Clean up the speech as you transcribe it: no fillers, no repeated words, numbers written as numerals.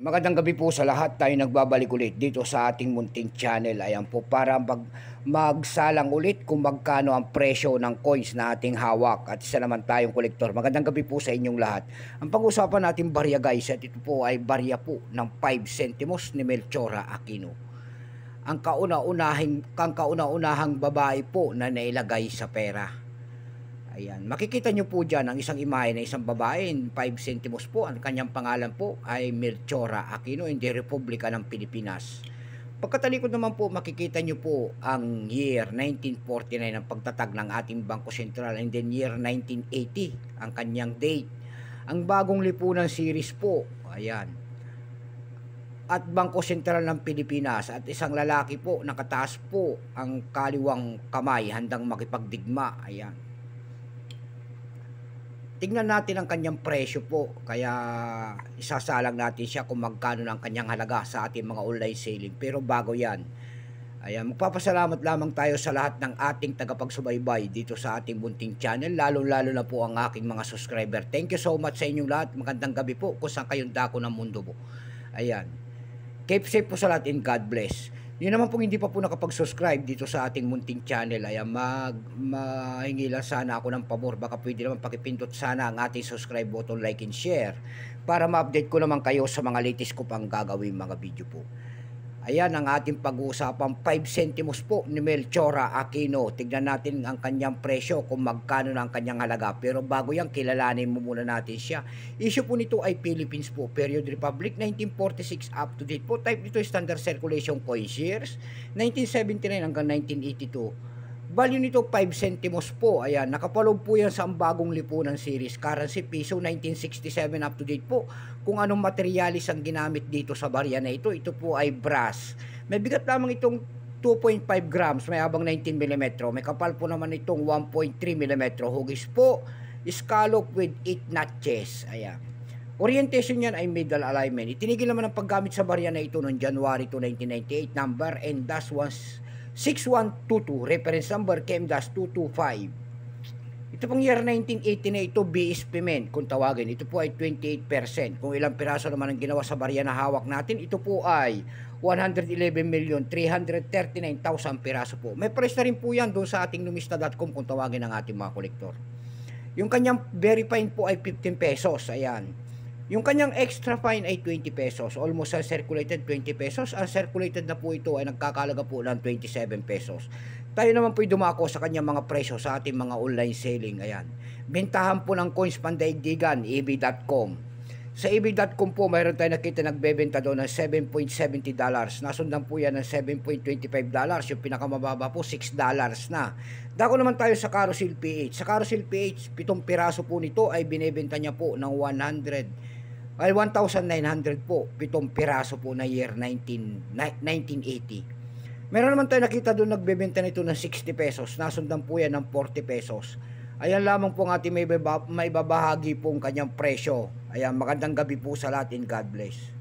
Magandang gabi po sa lahat. Tayo nagbabalik ulit dito sa ating munting channel. Ayan po, para magsalang ulit kung magkano ang presyo ng coins na ating hawak. At isa naman tayong kolektor. Magandang gabi po sa inyong lahat. Ang pag-usapan natin barya guys, at ito po ay barya po ng 5 centimos ni Melchora Aquino. Ang kauna-unahang babae po na nailagay sa pera. Ayan, makikita nyo po dyan ang isang imahe na isang babae, 5 centimos po. Ang kanyang pangalan po ay Melchora Aquino in the Republika ng Pilipinas. Pagkatalikod naman po, makikita nyo po ang year 1949 ang pagtatag ng ating Bangko Sentral, and then year 1980 ang kanyang date. Ang bagong lipunan series po, ayan. At Bangko Sentral ng Pilipinas, at isang lalaki po, nakataas po ang kaliwang kamay, handang makipagdigma, ayan. Tingnan natin ang kanyang presyo po, kaya isasalang natin siya kung magkano ng kanyang halaga sa ating mga online selling. Pero bago yan, ayan, magpapasalamat lamang tayo sa lahat ng ating tagapagsubaybay dito sa ating munting channel, lalo-lalo na po ang aking mga subscriber. Thank you so much sa inyong lahat. Magandang gabi po kung saan kayong dako ng mundo po. Ayan, keep safe po sa lahat and God bless. Yun naman pong hindi pa po nakapag-subscribe dito sa ating munting channel, ay mahingi lang sana ako ng pabor. Baka pwede naman pakipindot sana ang ating subscribe button, like and share, para ma-update ko naman kayo sa mga latest ko pang gagawin mga video po. Ayan ang ating pag-uusapang 5 centimos po ni Melchora Aquino. Tignan natin ang kanyang presyo kung magkano na ang kanyang halaga. Pero bago yan, kilalanin mo muna natin siya. Issue po nito ay Philippines po, Period Republic, 1946 up to date po. Type nito Standard Circulation Coin Shares, 1979 hanggang 1982. Value nito 5 centimos po. Ayan, nakapaloob po yan sa ang bagong lipunan series. Currency piso, 1967 up to date po. Kung anong materialis ang ginamit dito sa barya na ito, ito po ay brass. May bigat lamang itong 2.5 grams, may habang 19 mm. May kapal po naman itong 1.3 mm. Hugis po, scallop with 8 notches. Ayan. Orientation yan ay middle alignment. Itinigil naman ang paggamit sa barya na ito noong January 2, 1998. Number and dash 6122, reference number KM-225. Ito pong year 1980 na ito, BSP men kung tawagin. Ito po ay 28%. Kung ilang piraso naman ang ginawa sa barya na hawak natin, ito po ay 111,339,000 piraso po. May price na rin po yan doon sa ating numista.com kung tawagin ng ating mga kolektor. Yung kanyang very fine po ay 15 pesos. Ayan. Yung kanyang extra fine ay 20 pesos. Almost uncirculated 20 pesos. Uncirculated na po ito ay nagkakalaga po ng 27 pesos. Tayo naman po ay dumako sa kanyang mga presyo sa ating mga online selling. Ayan. Bentahan po ng coins pandaigdigan, ebay.com. Sa ebay.com po, mayroon tayo nakita nagbebenta doon ng $7.70. Nasundan po yan ng $7.25. Yung pinakamababa po, $6 na. Dako naman tayo sa Carousel PH. Sa Carousel PH, 7 piraso po nito ay binebenta niya po ng 1,900 po. 7 piraso po na year 1980. Meron naman tayo nakita doon nagbebenta nito ng 60 pesos. Nasundan po yan ng 40 pesos. Ayan lamang po ang ating may babahagi po ang kanyang presyo. Ayan, magandang gabi po sa lahat and God bless.